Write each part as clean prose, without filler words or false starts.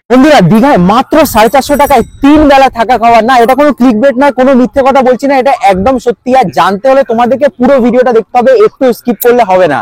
বন্ধুরা, দীঘায় মাত্র 450 টাকায় 3 বেলা থাকা খাওয়া। না, এটা কোনো ক্লিকবেট না, কোনো মিথ্যে কথা বলছি না, এটা একদম সত্যি। আর জানতে হলে তোমাদেরকে পুরো ভিডিওটা দেখতে হবে, একটু স্কিপ করলে হবে না।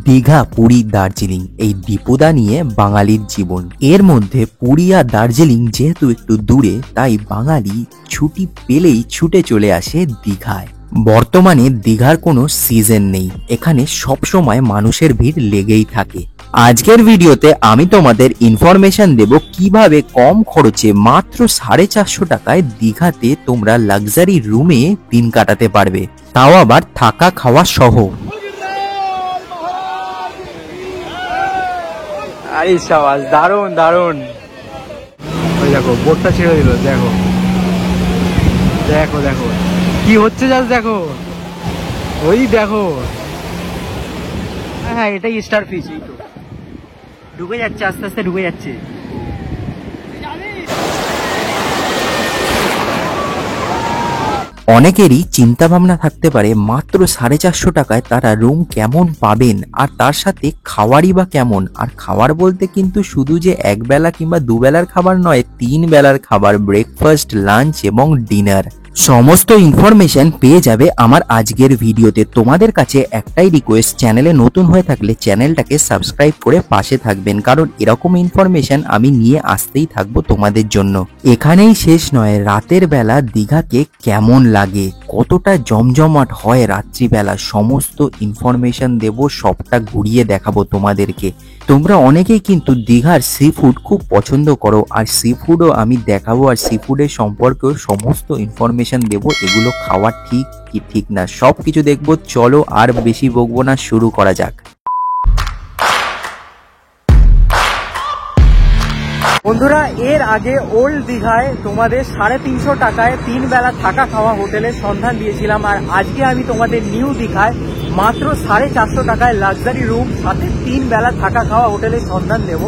দীঘা, পুরী, দার্জিলিং এই দ্বীপদা নিয়ে বাঙালির জীবন। এর মধ্যে পুরী আর দার্জিলিং যেহেতু একটু দূরে, তাই বাঙালি ছুটি পেলেই ছুটে চলে আসে দীঘায়। বর্তমানে দীঘার কোনো সিজন নেই, এখানে সব সময় মানুষের ভিড় লেগেই থাকে। আজকের ভিডিওতে আমি তোমাদের ইনফরমেশন দেব কিভাবে কম খরচে মাত্র 450 টাকায় দীঘাতে তোমরা লাক্সারি রুমে দিন কাটাতে পারবে, তাও আবার থাকা খাওয়া সহ। আরে শাবাশ, দারুন দারুন। ওই দেখো বোটটা ছেড়ে দিল, দেখো দেখো দেখো কি হচ্ছে, জাস্ট দেখো, ওই দেখো। হ্যাঁ, এটাই স্টার ফিশ, এই তো ঢুকে যাচ্ছে, আস্তে আস্তে ঢুকে যাচ্ছে। অনেকেরই চিন্তা ভাবনা থাকতে পারে মাত্র 450 টাকায় তারা রুম কেমন পাবেন, আর তার সাথে খাওয়ারই বা কেমন। আর খাবার বলতে কিন্তু শুধু যে এক বেলা কিংবা দুবেলার খাবার নয়, 3 বেলার খাবার, ব্রেকফাস্ট, লাঞ্চ এবং ডিনার। সমস্ত ইনফরমেশন পেয়ে যাবে আমার আজকের ভিডিওতে। তোমাদের কাছে একটাই রিকোয়েস্ট, চ্যানেলে নতুন হয়ে থাকলে চ্যানেলটাকে সাবস্ক্রাইব করে পাশে থাকবেন, কারণ এরকম ইনফরমেশন আমি নিয়ে আসতেই থাকবো তোমাদের জন্য। এখানেই শেষ নয়, রাতের বেলা দীঘাকে কেমন লাগে, কতটা জমজমাট হয় রাত্রিবেলা, সমস্ত ইনফরমেশন দেব, সবটা ঘুরিয়ে দেখাবো তোমাদেরকে। তোমরা অনেকেই কিন্তু দীঘার সি ফুড খুব পছন্দ করো, আর সি ফুডও আমি দেখাবো, আর সি ফুডের সম্পর্কেও সমস্ত ইনফরমেশন দেব। এগুলো খাওয়া ঠিক কি ঠিক না সব কিছু দেখবো। চলো আর বেশি বকবো না, শুরু করা যাক। বন্ধুরা, এর আগে ওল্ড দীঘায় তোমাদের 350 টাকায় 3 বেলা থাকা খাওয়া হোটেলের সন্ধান দিয়েছিলাম, আর আজকে আমি তোমাদের নিউ দীঘায় মাত্র 450 টাকায় লাক্সারি রুম সাথে 3 বেলা থাকা খাওয়া হোটেলের সন্ধান দেব।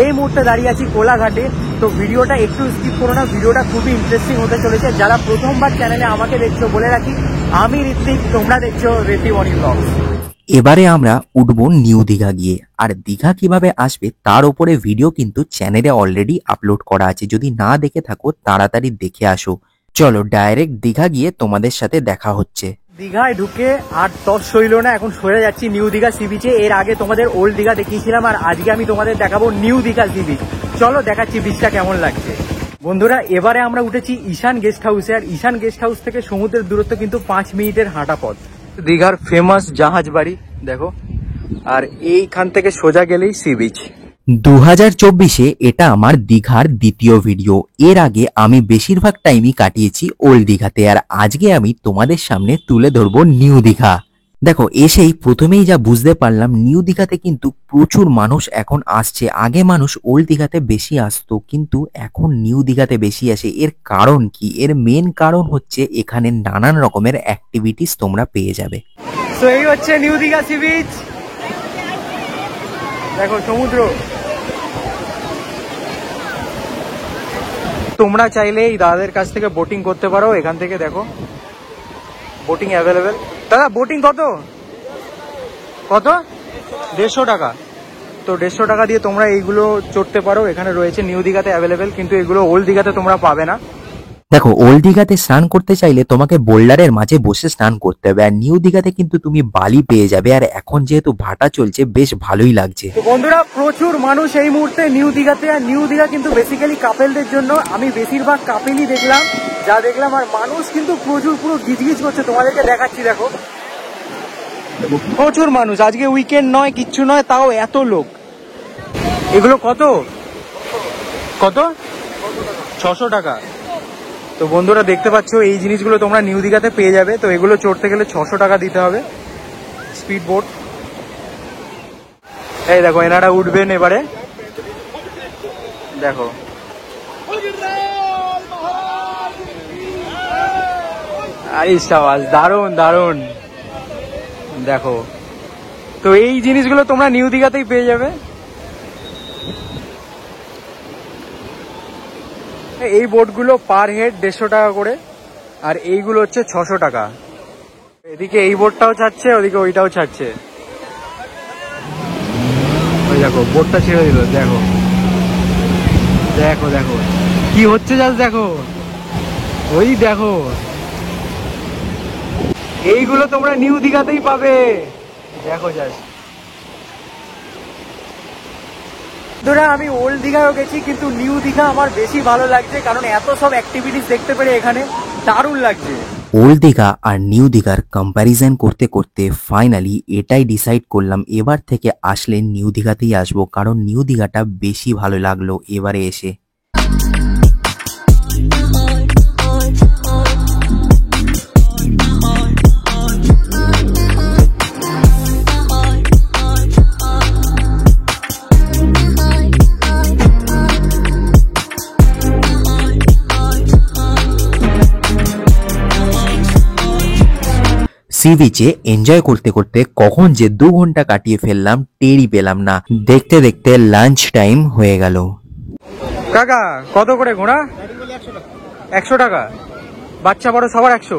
এই মুহূর্তে দাঁড়িয়ে আছি কোলাঘাটে। তো ভিডিওটা একটু স্কিপ করো না, ভিডিওটা খুবই ইন্টারেস্টিং হতে চলেছে। যারা প্রথমবার চ্যানেলে আমাকে দেখছো, বলে রাখি আমি ঋত্বিক, তোমরা দেখছো ঋতিবনি ব্লগস। এবারে আমরা উঠবো নিউ দীঘা গিয়ে, আর দীঘা কিভাবে আসবে তার উপরে ভিডিও কিন্তু চ্যানেলে অলরেডি আপলোড করা আছে, যদি না দেখে থাকো তাড়াতাড়ি দেখে আসো। চলো ডাইরেক্ট দীঘা গিয়ে তোমাদের সাথে দেখা হচ্ছে। দীঘায় ঢুকে আর 10 সইল না, এখন সরে যাচ্ছি নিউ দীঘা সি বিচে। এর আগে তোমাদের ওল্ড দীঘা দেখিয়েছিলাম, আর আজকে আমি তোমাদের দেখাবো নিউ দীঘা সি বিচ। চলো দেখাচ্ছি বিচটা কেমন লাগছে। বন্ধুরা, এবারে আমরা উঠেছি ঈশান গেস্ট হাউসে, আর ঈশান গেস্ট হাউস থেকে সমুদ্রের দূরত্ব কিন্তু 5 মিনিটের হাঁটা পথ। দীঘার ফেমাস জাহাজ বাড়ি দেখো, আর এইখান থেকে সোজা গেলেই সি বিচ। 2024-এ এটা আমার দীঘার দ্বিতীয় ভিডিও। এর আগে আমি বেশিরভাগ টাইমই কাটিয়েছি ওল্ড দীঘাতে, আর আজকে আমি তোমাদের সামনে তুলে ধরবো নিউ দীঘা। দেখো, এসেই প্রথমেই যা বুঝতে পারলাম, নিউ দীঘাতে কিন্তু প্রচুর মানুষ এখন আসছে। আগে মানুষ ওল্ড দীঘাতে বেশি আসতো, কিন্তু এখন নিউ দীঘাতে বেশি আসে। এর কারণ কি? এর মেন কারণ হচ্ছে এখানে নানান রকমের অ্যাক্টিভিটিস তোমরা পেয়ে যাবে। তো এই হচ্ছে নিউ দীঘা সি বিচ, দেখো সমুদ্র। তোমরা চাইলে এই দাদাদের কাছ থেকে বোটিং করতে পারো, এখান থেকে দেখো বোটিং অ্যাভেলেবেল। দাদা বোটিং কত কত? 150 টাকা। তো 150 টাকা দিয়ে তোমরা এইগুলো চড়তে পারো, এখানে রয়েছে নিউ দীঘাতে অ্যাভেলেবেল, কিন্তু এগুলো ওল্ড দীঘাতে তোমরা পাবে না। দেখো, ওল্ড দীঘাতে স্নান করতে চাইলে তোমাকে বোল্ডারের মাঝে বসে স্নান করতে হবে, আর নিউ দীঘাতে কিন্তু তুমি বালি পেয়ে যাবে। আর এখন যেহেতু ভাটা চলছে, বেশ ভালোই লাগছে। তো বন্ধুরা, প্রচুর মানুষ এই মুহূর্তে নিউ দীঘাতে। আর নিউ দীঘা কিন্তু বেসিক্যালি কাপেলদের জন্য। আমি বেশিরভাগ কাপেলই দেখলাম, যা দেখলাম, আর মানুষ কিন্তু প্রচুর, পুরো গিজগিজ করছে। তোমাদেরকে দেখাচ্ছি, দেখো প্রচুর মানুষ। আজকে উইকেন্ড নয়, কিচ্ছু নয়, তাও এত লোক। এগুলো কত কত? 600 টাকা। তো বন্ধুরা দেখতে পাচ্ছ, এই জিনিসগুলো তোমরা নিউ দীঘাতে পেয়ে যাবে। তো এগুলো চড়তে গেলে 600 টাকা দিতে হবে। স্পিড বোট, এই দেখো এনারা উঠবেন এবারে, দেখো আরে শাবাশ, দারুন দারুন। দেখো, তো এই জিনিসগুলো তোমরা নিউ দীঘাতেই পেয়ে যাবে। এই বোটগুলো পার হেড 150 টাকা করে। আর এইগুলো হচ্ছে 600 টাকা। এদিকে এই বোর্ডটাও ছাড়ছে, ওদিকে ওইটাও ছাড়ছে। ওই দেখো বোর্ডটা ছেড়ে দিল, দেখো দেখো দেখো কি হচ্ছে, জাস্ট দেখো, ওই দেখো। এইগুলো তোমরা নিউ দীঘাতেই পাবে, দেখো জাস্ট। আমি ওল্ড দীঘাও গেছি, কিন্তু নিউ দীঘা আমার বেশি ভালো লাগছে, কারণ এত সব অ্যাক্টিভিটিস দেখতে পেরে এখানে দারুণ লাগছে। ওল্ড দীঘা আর নিউ দীঘার কম্প্যারিজন করতে করতে ফাইনালি এটাই ডিসাইড করলাম এবার থেকে আসলে নিউ দীঘাতেই আসবো, কারণ নিউ দীঘাটা বেশি ভালো লাগলো এবারে এসে। সি বিচে এনজয় করতে করতে কখন যে 2 ঘন্টা কাটিয়ে ফেললাম টেরই পেলাম না। দেখতে দেখতে লাঞ্চ টাইম হয়ে গেল। কাকা কত করে ঘোড়া? 100 টাকা। বাচ্চা বড় সবার 100।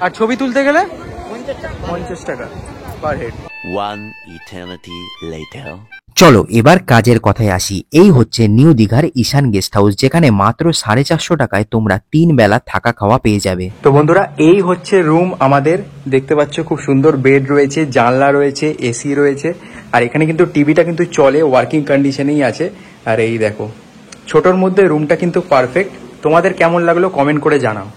আর ছবি তুলতে গেলে 50 টাকা per head. One eternity later. চলো এবার কাজের কথায় আসি। এই হচ্ছে নিউ দীঘার ঈশান গেস্ট হাউস, যেখানে মাত্র 450 টাকায় তোমরা 3 বেলা থাকা খাওয়া পেয়ে যাবে। তো বন্ধুরা এই হচ্ছে রুম আমাদের, দেখতে পাচ্ছ খুব সুন্দর বেড রয়েছে, জানলা রয়েছে, এসি রয়েছে, আর এখানে কিন্তু টিভিটা কিন্তু চলে, ওয়ার্কিং কন্ডিশনেই আছে। আর এই দেখো ছোটর মধ্যে রুমটা কিন্তু পারফেক্ট। তোমাদের কেমন লাগলো কমেন্ট করে জানাও।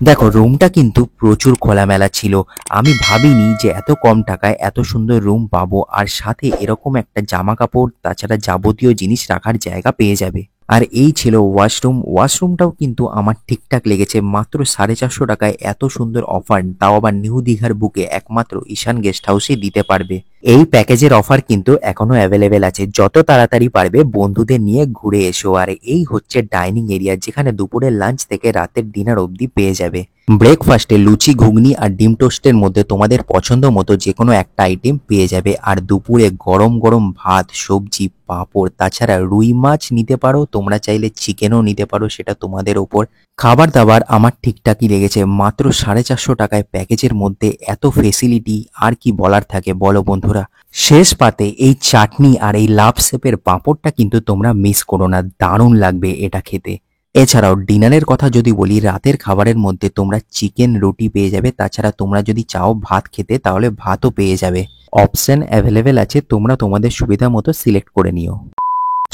দেখো রুমটা কিন্তু প্রচুর খোলামেলা ছিল। আমি ভাবিনি যে এত কম টাকায় এত সুন্দর রুম পাবো, আর সাথে এরকম একটা জামা কাপড় তাছাড়া যাবতীয় জিনিস রাখার জায়গা পেয়ে যাবে। আর এই ছিল ওয়াশরুম। ওয়াশরুমটাও কিন্তু আমার ঠিকঠাক লেগেছে। মাত্র 450 টাকায় এত সুন্দর অফার, তাও আবার নিউ দীঘার বুকে একমাত্র ঈশান গেস্ট হাউসে দিতে পারবে। এই প্যাকেজের অফার কিন্তু এখনো অ্যাভেলেবেল আছে। যত তাড়াতাড়ি পারবে বন্ধুদের নিয়ে ঘুরে এসো। আর এই হচ্ছে ডাইনিং এরিয়া, যেখানে দুপুরের লাঞ্চ থেকে রাতের ডিনার অবধি পেয়ে যাবে। ব্রেকফাস্টে লুচি, ঘুগনি আর ডিম টোস্টের মধ্যে তোমাদের পছন্দ মতো যে কোনো একটা আইটেম পেয়ে যাবে। আর দুপুরে গরম গরম ভাত, সবজি, পাঁপড়, তাছাড়া রুই মাছ নিতে পারো, তোমরা চাইলে চিকেনও নিতে পারো, সেটা তোমাদের ওপর। খাবার দাবার আমার ঠিকঠাকই লেগেছে। মাত্র 450 টাকায় প্যাকেজের মধ্যে এত ফেসিলিটি আর কি বলার থাকে বলো বন্ধুরা। শেষ পাতে এই চাটনি আর এই লাভ শেপের পাঁপড়টা কিন্তু তোমরা মিস করো না, দারুণ লাগবে এটা খেতে। এছাড়াও ডিনারের কথা যদি বলি, রাতের খাবারের মধ্যে তোমরা চিকেন, রুটি পেয়ে যাবে। তাছাড়া তোমরা যদি চাও ভাত খেতে তাহলে ভাতও পেয়ে যাবে। অপশন অ্যাভেলেবেল আছে, তোমরা তোমাদের সুবিধা মতো সিলেক্ট করে নিও।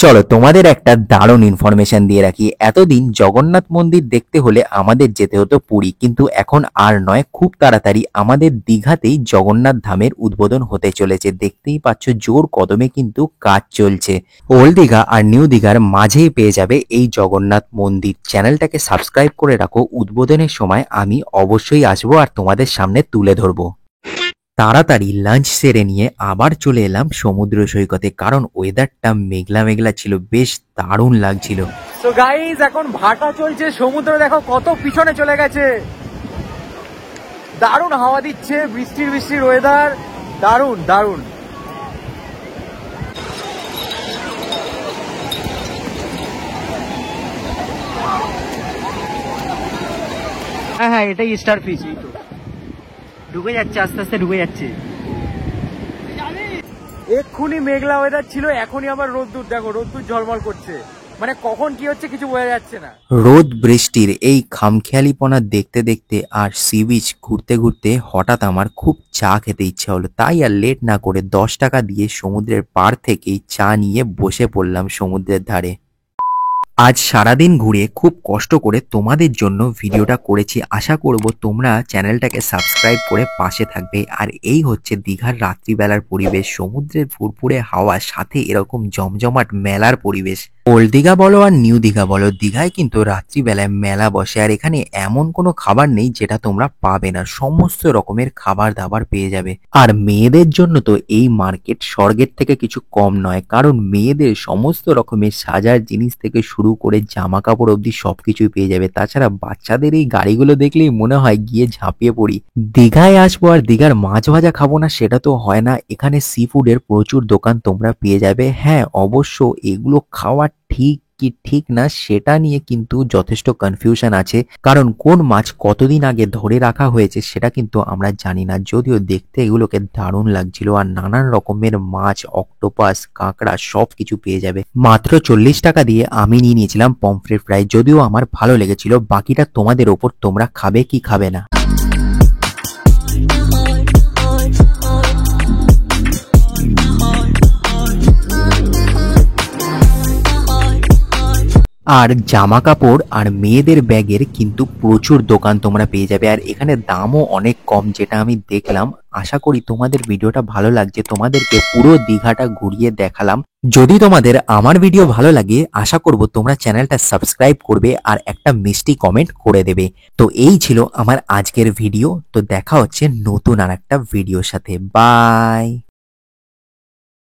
চলো তোমাদের একটা দারুণ ইনফরমেশন দিয়ে রাখি। এতদিন জগন্নাথ মন্দির দেখতে হলে আমাদের যেতে হতো পুরী, কিন্তু এখন আর নয়, খুব তাড়াতাড়ি আমাদের দীঘাতেই জগন্নাথ ধামের উদ্বোধন হতে চলেছে। দেখতেই পাচ্ছ জোর কদমে কিন্তু কাজ চলছে। ওল্ড দীঘা আর নিউ দীঘার মাঝেই পেয়ে যাবে এই জগন্নাথ মন্দির। চ্যানেলটাকে সাবস্ক্রাইব করে রাখো, উদ্বোধনের সময় আমি অবশ্যই আসবো আর তোমাদের সামনে তুলে ধরবো। তাড়াতাড়ি লাঞ্চ সেরে নিয়ে আবার চলে এলাম সমুদ্র সৈকতে, কারণ ওয়েদারটা মেঘলা মেঘলা ছিল, বেশ দারুণ লাগছিল। তো গাইস এখন ভাটা চলছে, সমুদ্র দেখো কত পিছনে চলে গেছে। দারুণ হাওয়া দিচ্ছে, বৃষ্টির বৃষ্টির ওয়েদার, দারুণ দারুণ। হ্যাঁ হ্যাঁ এটাই স্টার ফিশ, এই তো ঢুকে যাচ্ছে, আস্তে আস্তে ঢুকে যাচ্ছে। এক্ষুনি মেঘলা ওয়েদার ছিল, এখনই আবার রোদ্দুর, দেখো রোদ্দুর ঝলমল করছে, মানে কখন কি হচ্ছে কিছু বোঝা যাচ্ছে না। রোদ বৃষ্টির এই খামখেয়ালিপনা দেখতে দেখতে আর সি বিচ ঘুরতে ঘুরতে হঠাৎ আমার খুব চা খেতে ইচ্ছা হলো। তাই আর লেট না করে 10 টাকা দিয়ে সমুদ্রের পাড় থেকেই চা নিয়ে বসে পড়লাম সমুদ্রের ধারে। আজ সারাদিন ঘুরে খুব কষ্ট করে তোমাদের জন্য ভিডিওটা করেছি। আশা করব তোমরা চ্যানেলটাকে সাবস্ক্রাইব করে পাশে থাকবে। আর এই হচ্ছে দীঘার রাত্রিবেলার পরিবেশ, সমুদ্রের ফুরফুরে হাওয়া, সাথে এরকম জমজমাট মেলার পরিবেশ। ওল্ড দীঘা বলো আর নিউ দীঘা বলো, দীঘায় কিন্তু রাত্রিবেলায় মেলা বসে। আর এখানে এমন কোনো খাবার নেই যেটা তোমরা পাবে না, সমস্ত রকমের খাবার দাবার পেয়ে যাবে। আর মেয়েদের জন্য তো এই মার্কেট স্বর্গের থেকে কিছু কম নয়, কারণ মেয়েদের সমস্ত রকমের সাজার জিনিস থেকে শুরু করে জামা কাপড় অবধি সবকিছুই পেয়ে যাবে। তাছাড়া বাচ্চাদের এই গাড়িগুলো দেখলেই মনে হয় গিয়ে ঝাঁপিয়ে পড়ি। দীঘায় আসবো আর দীঘার মাছ ভাজা খাবো না, সেটা তো হয় না। এখানে সি ফুডের প্রচুর দোকান তোমরা পেয়ে যাবে। হ্যাঁ অবশ্য এগুলো খাওয়া ঠিক কি ঠিক না সেটা নিয়ে কিন্তু যথেষ্ট কনফিউশন আছে, কারণ কোন মাছ কতদিন আগে ধরে রাখা হয়েছে সেটা কিন্তু আমরা জানি না। যদিও দেখতে এগুলোকে দারুণ লাগছিল, আর নানান রকমের মাছ, অক্টোপাস, কাঁকড়া সবকিছু পেয়ে যাবে। মাত্র 40 টাকা দিয়ে আমি নিয়ে নিয়েছিলাম পমফ্রেট ফ্রাই, যদিও আমার ভালো লেগেছিল। বাকিটা তোমাদের ওপর, তোমরা খাবে কি খাবে না। আর জামা কাপড় আর মেয়েদের ব্যাগের কিন্তু প্রচুর দোকান তোমরা পেয়ে যাবে, আর এখানে দামও অনেক কম যেটা আমি দেখলাম। আশা করি তোমাদের ভিডিওটা ভালো লাগছে, তোমাদেরকে পুরো দীঘাটা ঘুরিয়ে দেখালাম। যদি তোমাদের আমার ভিডিও ভালো লাগে, আশা করব তোমরা চ্যানেলটা সাবস্ক্রাইব করবে আর একটা মিষ্টি কমেন্ট করে দেবে। তো এই ছিল আমার আজকের ভিডিও, তো দেখা হচ্ছে নতুন আর একটা ভিডিওর সাথে। বাই।